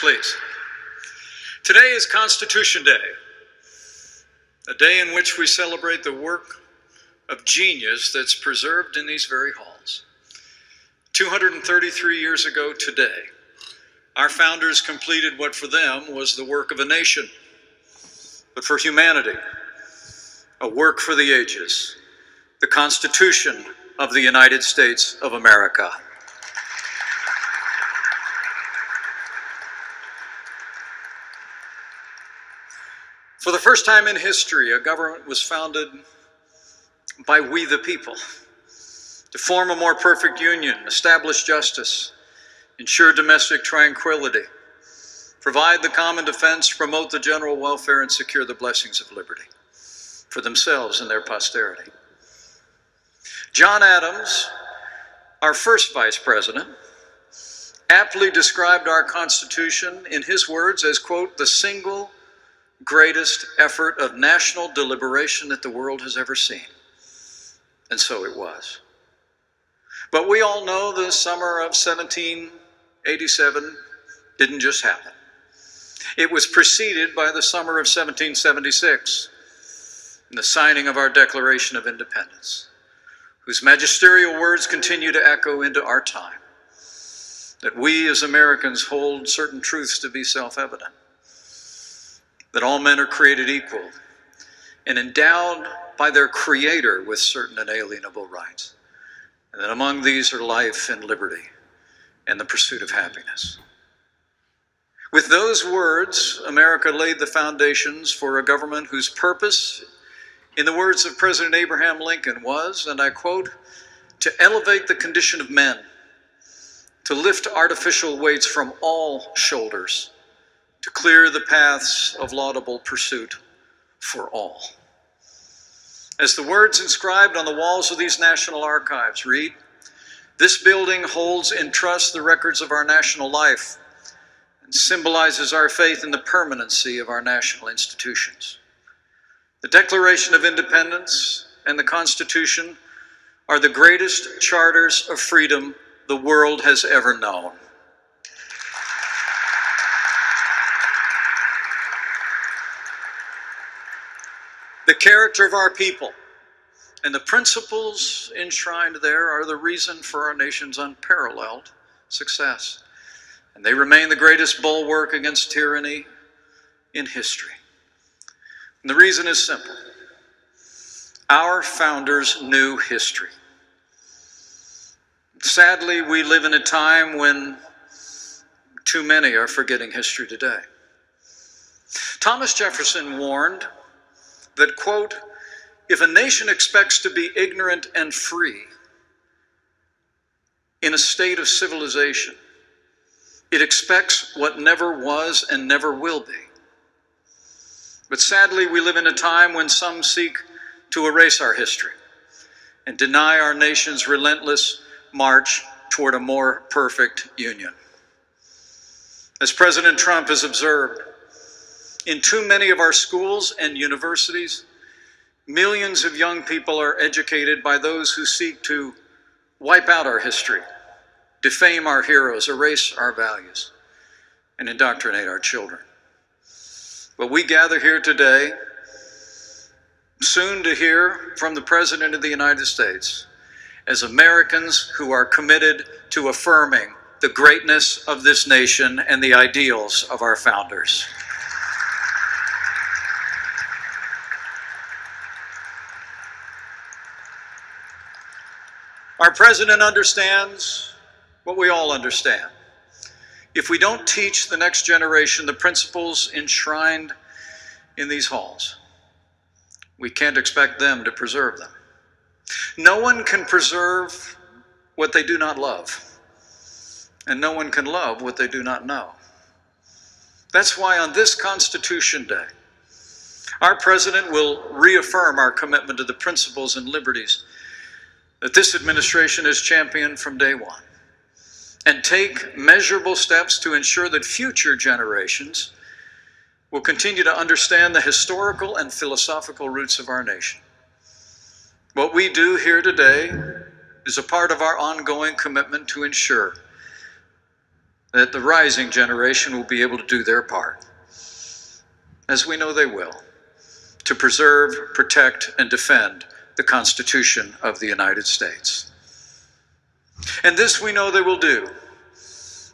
please. Today is Constitution Day, a day in which we celebrate the work of genius that's preserved in these very halls. 233 years ago today, our founders completed what for them was the work of a nation, but for humanity, a work for the ages, the Constitution of the United States of America. For the first time in history, a government was founded by we the people to form a more perfect union, establish justice, ensure domestic tranquility, provide the common defense, promote the general welfare, and secure the blessings of liberty for themselves and their posterity. John Adams, our first vice president, aptly described our Constitution in his words as, quote, the single greatest effort of national deliberation that the world has ever seen. And so it was. But we all know the summer of 1787 didn't just happen. It was preceded by the summer of 1776 and the signing of our Declaration of Independence, whose magisterial words continue to echo into our time, that we as Americans hold certain truths to be self-evident, that all men are created equal and endowed by their Creator with certain inalienable rights, and that among these are life and liberty and the pursuit of happiness. With those words, America laid the foundations for a government whose purpose, in the words of President Abraham Lincoln, was, and I quote, to elevate the condition of men, to lift artificial weights from all shoulders, to clear the paths of laudable pursuit for all. As the words inscribed on the walls of these national archives read, this building holds in trust the records of our national life and symbolizes our faith in the permanency of our national institutions. The Declaration of Independence and the Constitution are the greatest charters of freedom the world has ever known. The character of our people and the principles enshrined there are the reason for our nation's unparalleled success. And they remain the greatest bulwark against tyranny in history. And the reason is simple. Our founders knew history. Sadly, we live in a time when too many are forgetting history today. Thomas Jefferson warned that, quote, if a nation expects to be ignorant and free in a state of civilization, it expects what never was and never will be. But sadly, we live in a time when some seek to erase our history and deny our nation's relentless march toward a more perfect union. As President Trump has observed, in too many of our schools and universities, millions of young people are educated by those who seek to wipe out our history, defame our heroes, erase our values, and indoctrinate our children. But we gather here today, soon to hear from the President of the United States, as Americans who are committed to affirming the greatness of this nation and the ideals of our founders. Our president understands what we all understand. If we don't teach the next generation the principles enshrined in these halls, we can't expect them to preserve them. No one can preserve what they do not love, and no one can love what they do not know. That's why on this Constitution Day, our president will reaffirm our commitment to the principles and liberties that this administration has championed from day one, and take measurable steps to ensure that future generations will continue to understand the historical and philosophical roots of our nation. What we do here today is a part of our ongoing commitment to ensure that the rising generation will be able to do their part, as we know they will, to preserve, protect, and defend the Constitution of the United States. And this we know they will do,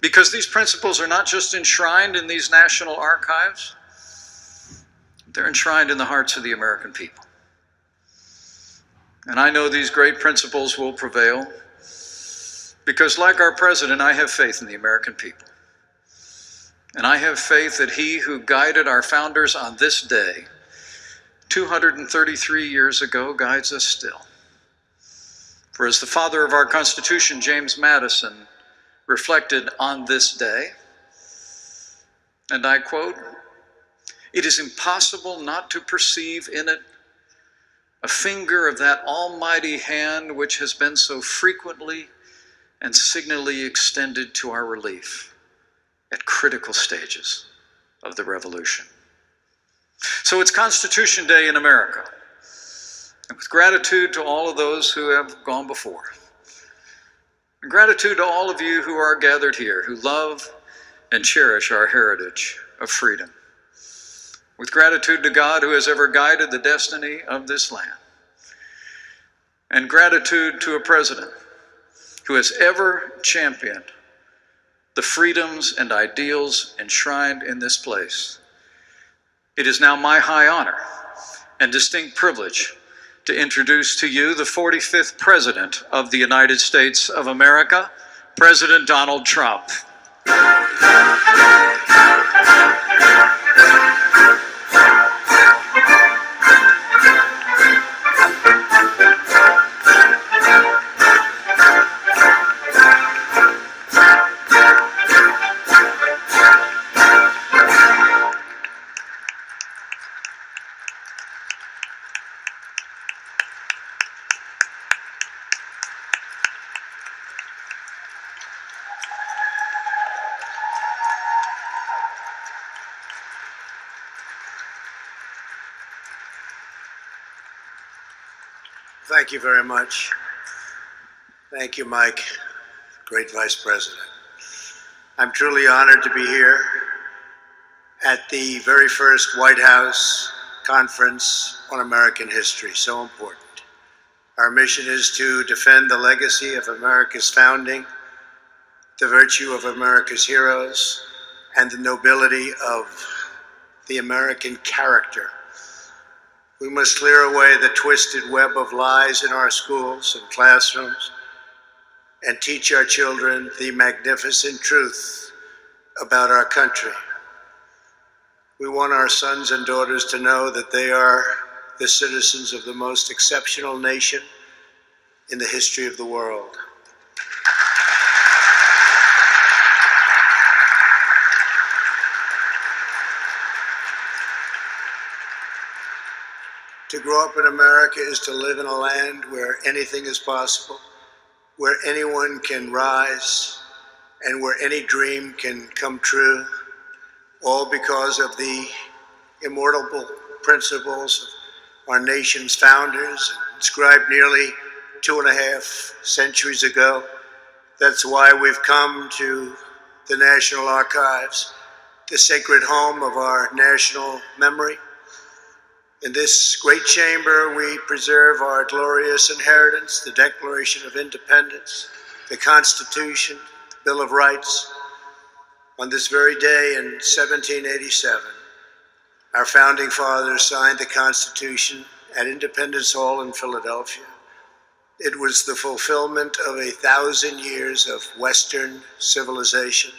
because these principles are not just enshrined in these national archives, they're enshrined in the hearts of the American people. And I know these great principles will prevail, because like our president, I have faith in the American people. And I have faith that he who guided our founders on this day, 233 years ago, guides us still. For as the father of our Constitution, James Madison, reflected on this day, and I quote, "It is impossible not to perceive in it a finger of that almighty hand which has been so frequently and signally extended to our relief at critical stages of the revolution." So it's Constitution Day in America. And with gratitude to all of those who have gone before, and gratitude to all of you who are gathered here, who love and cherish our heritage of freedom, with gratitude to God who has ever guided the destiny of this land, and gratitude to a president who has ever championed the freedoms and ideals enshrined in this place, it is now my high honor and distinct privilege to introduce to you the 45th President of the United States of America, President Donald Trump. Thank you very much. Thank you, Mike, great Vice President. I'm truly honored to be here at the very first White House Conference on American History, so important. Our mission is to defend the legacy of America's founding, the virtue of America's heroes, and the nobility of the American character. We must clear away the twisted web of lies in our schools and classrooms and teach our children the magnificent truth about our country. We want our sons and daughters to know that they are the citizens of the most exceptional nation in the history of the world. To grow up in America is to live in a land where anything is possible, where anyone can rise, and where any dream can come true, all because of the immortal principles of our nation's founders, inscribed nearly 2.5 centuries ago. That's why we've come to the National Archives, the sacred home of our national memory. In this great chamber, we preserve our glorious inheritance, the Declaration of Independence, the Constitution, the Bill of Rights. On this very day in 1787, our founding fathers signed the Constitution at Independence Hall in Philadelphia. It was the fulfillment of 1,000 years of Western civilization.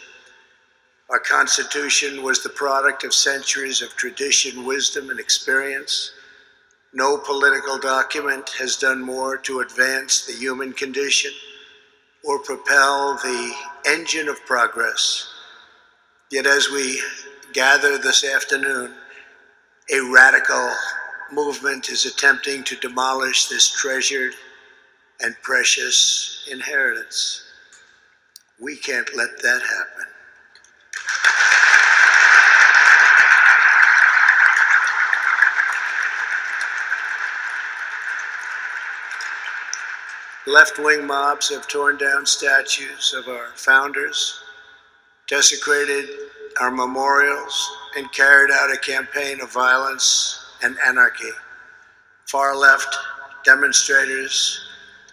Our Constitution was the product of centuries of tradition, wisdom, and experience. No political document has done more to advance the human condition or propel the engine of progress. Yet as we gather this afternoon, a radical movement is attempting to demolish this treasured and precious inheritance. We can't let that happen. Left-wing mobs have torn down statues of our founders, desecrated our memorials, and carried out a campaign of violence and anarchy. Far-left demonstrators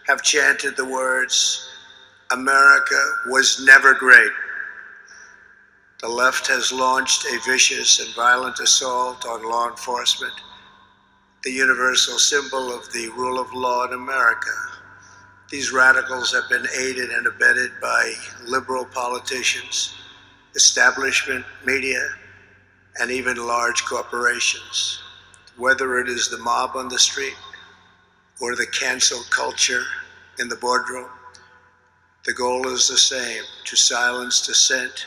have chanted the words, "America was never great." The left has launched a vicious and violent assault on law enforcement, the universal symbol of the rule of law in America. These radicals have been aided and abetted by liberal politicians, establishment media, and even large corporations. Whether it is the mob on the street or the cancel culture in the boardroom, the goal is the same: to silence dissent,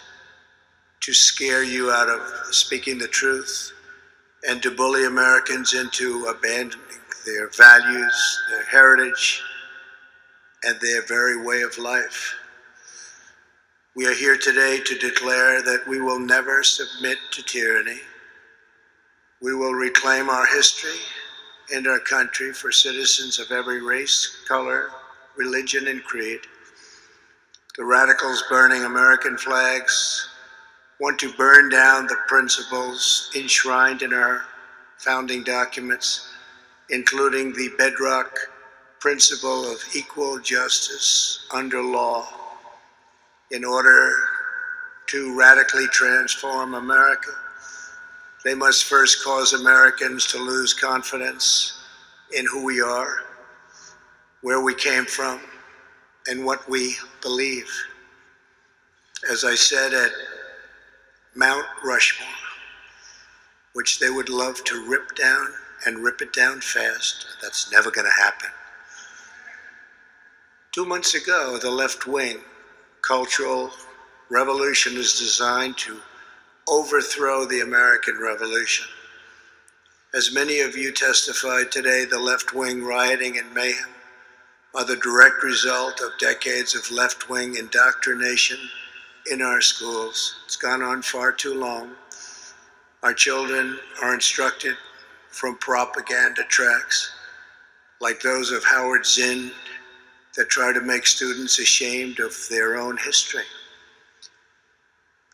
to scare you out of speaking the truth, and to bully Americans into abandoning their values, their heritage, and their very way of life. We are here today to declare that we will never submit to tyranny. We will reclaim our history and our country for citizens of every race, color, religion, and creed. The radicals burning American flags want to burn down the principles enshrined in our founding documents, including the bedrock principle of equal justice under law. In order to radically transform America, they must first cause Americans to lose confidence in who we are, where we came from, and what we believe. As I said at Mount Rushmore, which they would love to rip down and rip it down fast, that's never going to happen. 2 months ago, the left-wing cultural revolution is designed to overthrow the American Revolution. As many of you testified today, the left-wing rioting and mayhem are the direct result of decades of left-wing indoctrination in our schools. It's gone on far too long. Our children are instructed from propaganda tracks like those of Howard Zinn that try to make students ashamed of their own history.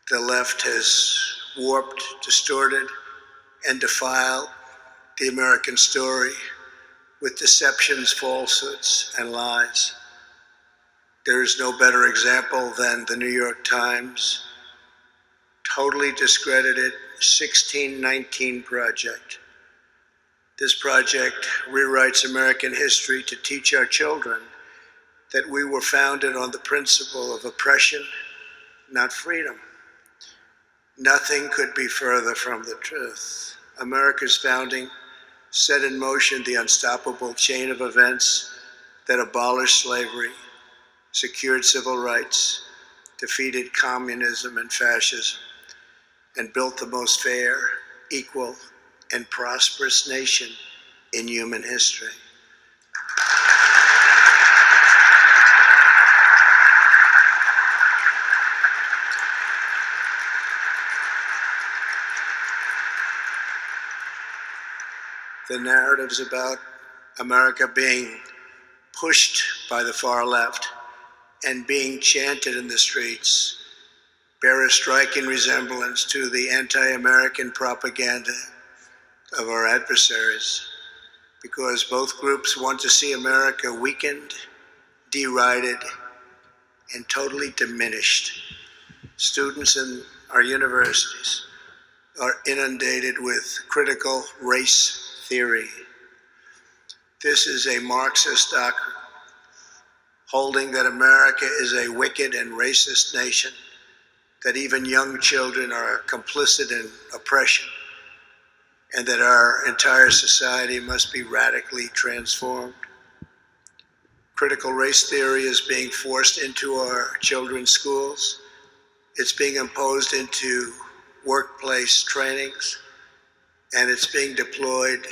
The left has warped, distorted, and defiled the American story with deceptions, falsehoods, and lies. There is no better example than the New York Times totally discredited 1619 Project. This project rewrites American history to teach our children that we were founded on the principle of oppression, not freedom. Nothing could be further from the truth. America's founding set in motion the unstoppable chain of events that abolished slavery, secured civil rights, defeated communism and fascism, and built the most fair, equal, and prosperous nation in human history. The narratives about America being pushed by the far left and being chanted in the streets bear a striking resemblance to the anti-American propaganda of our adversaries, because both groups want to see America weakened, derided, and totally diminished. Students in our universities are inundated with critical race theory. This is a Marxist doctrine, holding that America is a wicked and racist nation, that even young children are complicit in oppression, and that our entire society must be radically transformed. Critical race theory is being forced into our children's schools. It's being imposed into workplace trainings, and it's being deployed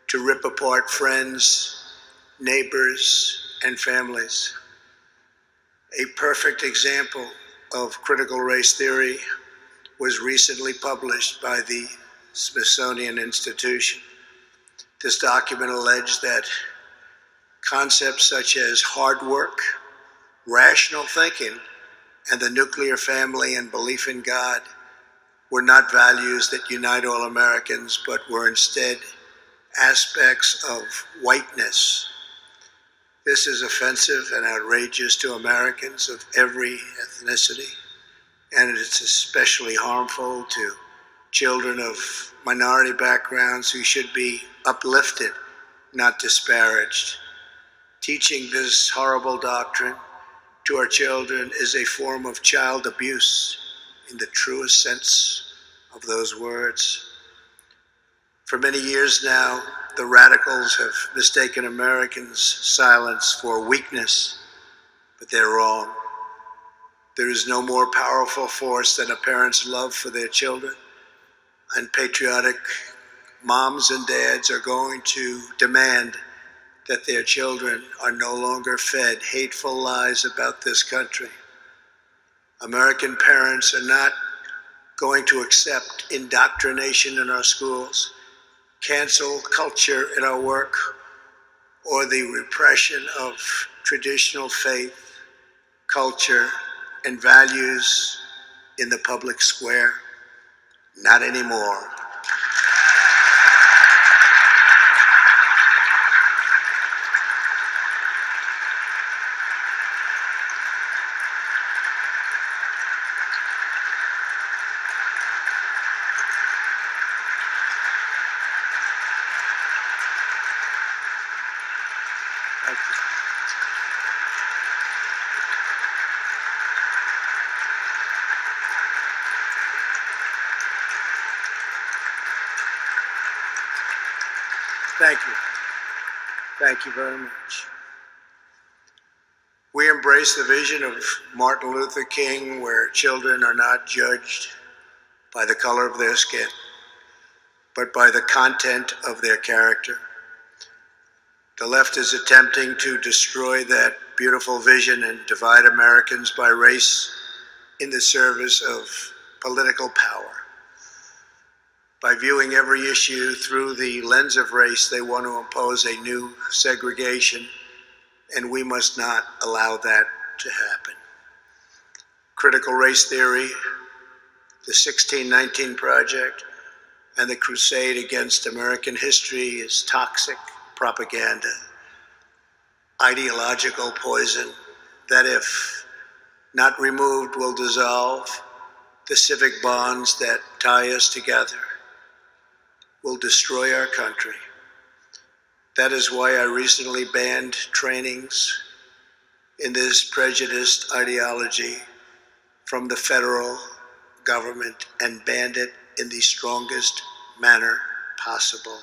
to rip apart friends, neighbors, and families. A perfect example of critical race theory was recently published by the Smithsonian Institution. This document alleged that concepts such as hard work, rational thinking, and the nuclear family and belief in God were not values that unite all Americans, but were instead aspects of whiteness. This is offensive and outrageous to Americans of every ethnicity, and it's especially harmful to children of minority backgrounds who should be uplifted, not disparaged. Teaching this horrible doctrine to our children is a form of child abuse in the truest sense of those words. For many years now, the radicals have mistaken Americans' silence for weakness, but they're wrong. There is no more powerful force than a parent's love for their children, and patriotic moms and dads are going to demand that their children are no longer fed hateful lies about this country. American parents are not going to accept indoctrination in our schools, cancel culture in our work, or the repression of traditional faith, culture, and values in the public square. Not anymore. Thank you. Thank you. Thank you very much. We embrace the vision of Martin Luther King, where children are not judged by the color of their skin, but by the content of their character. The left is attempting to destroy that beautiful vision and divide Americans by race in the service of political power. By viewing every issue through the lens of race, they want to impose a new segregation, and we must not allow that to happen. Critical race theory, the 1619 Project, and the crusade against American history is toxic propaganda, ideological poison that, if not removed, will dissolve the civic bonds that tie us together, will destroy our country. That is why I recently banned trainings in this prejudiced ideology from the federal government and banned it in the strongest manner possible.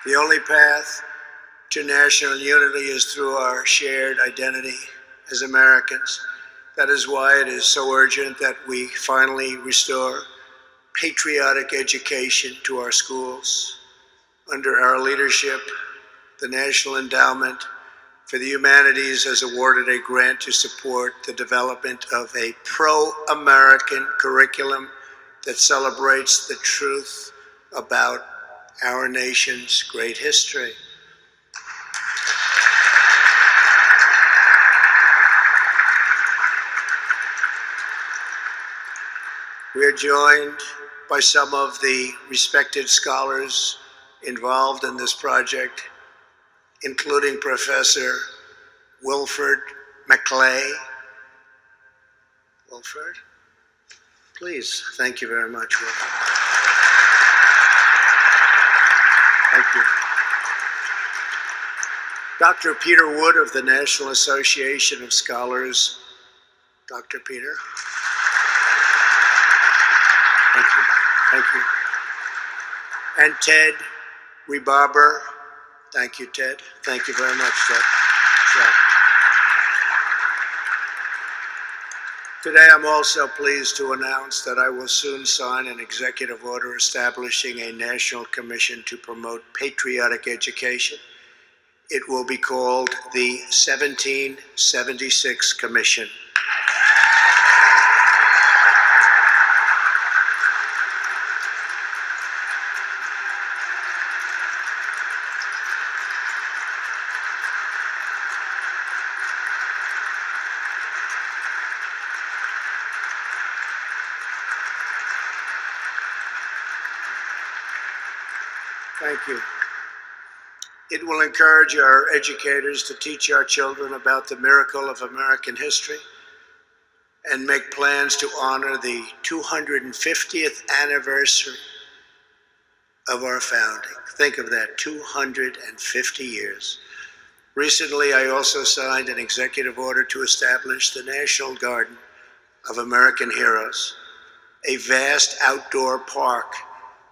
The only path to national unity is through our shared identity as Americans. That is why it is so urgent that we finally restore patriotic education to our schools. Under our leadership, the National Endowment for the Humanities has awarded a grant to support the development of a pro-American curriculum that celebrates the truth about our nation's great history. We are joined by some of the respected scholars involved in this project, including Professor Wilfred McClay. Wilfred, please. Thank you very much, Wilfred. Thank you. Dr. Peter Wood of the National Association of Scholars. Dr. Peter. Thank you. Thank you. And Ted Rebarber. Thank you, Ted. Thank you very much, Ted. Today, I'm also pleased to announce that I will soon sign an executive order establishing a national commission to promote patriotic education. It will be called the 1776 Commission. Thank you. It will encourage our educators to teach our children about the miracle of American history and make plans to honor the 250th anniversary of our founding. Think of that, 250 years. Recently, I also signed an executive order to establish the National Garden of American Heroes, a vast outdoor park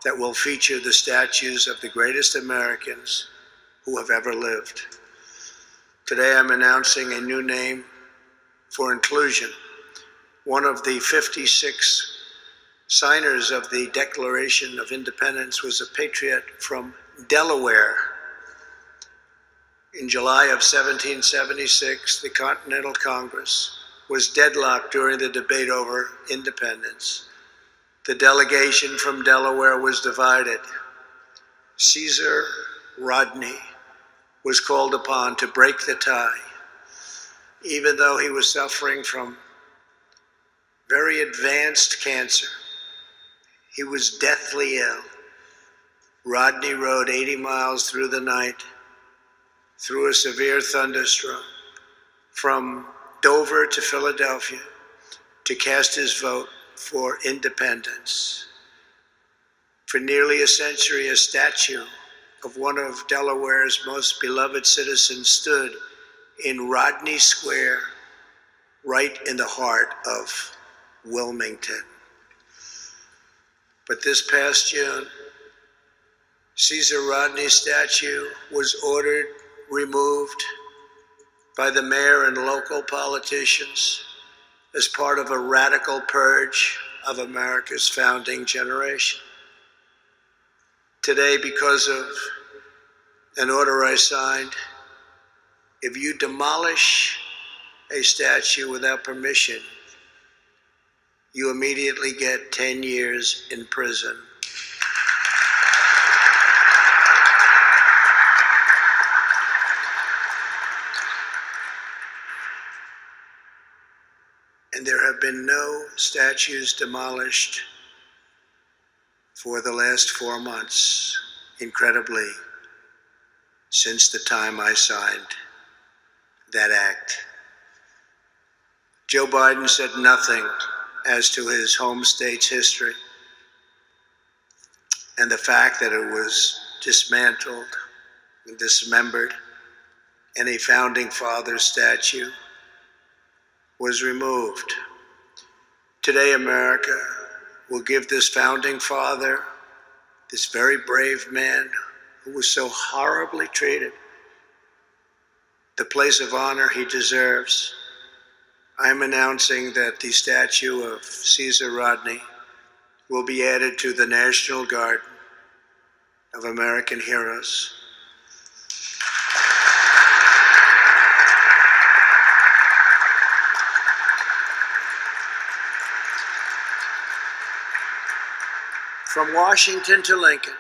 that will feature the statues of the greatest Americans who have ever lived. Today, I'm announcing a new name for inclusion. One of the 56 signers of the Declaration of Independence was a patriot from Delaware. In July of 1776, the Continental Congress was deadlocked during the debate over independence. The delegation from Delaware was divided. Caesar Rodney was called upon to break the tie. Even though he was suffering from very advanced cancer, he was deathly ill. Rodney rode 80 miles through the night, through a severe thunderstorm, from Dover to Philadelphia, to cast his vote for independence. For nearly a century, a statue of one of Delaware's most beloved citizens stood in Rodney Square, right in the heart of Wilmington. But this past June, Caesar Rodney's statue was ordered removed by the mayor and local politicians as part of a radical purge of America's founding generation. Today, because of an order I signed, if you demolish a statue without permission, you immediately get 10 years in prison. And there have been no statues demolished for the last 4 months, incredibly, since the time I signed that act. Joe Biden said nothing as to his home state's history and the fact that it was dismantled and dismembered and a founding father statue was removed. Today, America will give this founding father, this very brave man who was so horribly treated, the place of honor he deserves. I'm announcing that the statue of Caesar Rodney will be added to the National Garden of American Heroes. From Washington to Lincoln,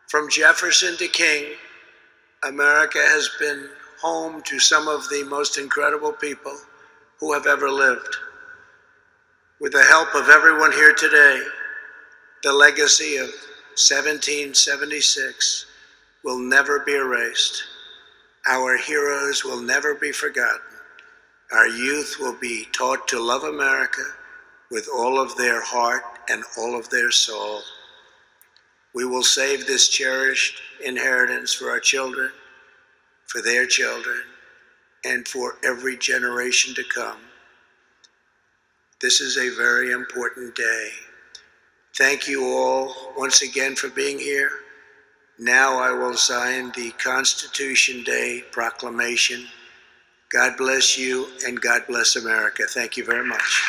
from Jefferson to King, America has been home to some of the most incredible people who have ever lived. With the help of everyone here today, the legacy of 1776 will never be erased. Our heroes will never be forgotten. Our youth will be taught to love America with all of their heart and all of their soul. We will save this cherished inheritance for our children, for their children, and for every generation to come. This is a very important day. Thank you all once again for being here. Now I will sign the Constitution Day proclamation. God bless you and God bless America. Thank you very much.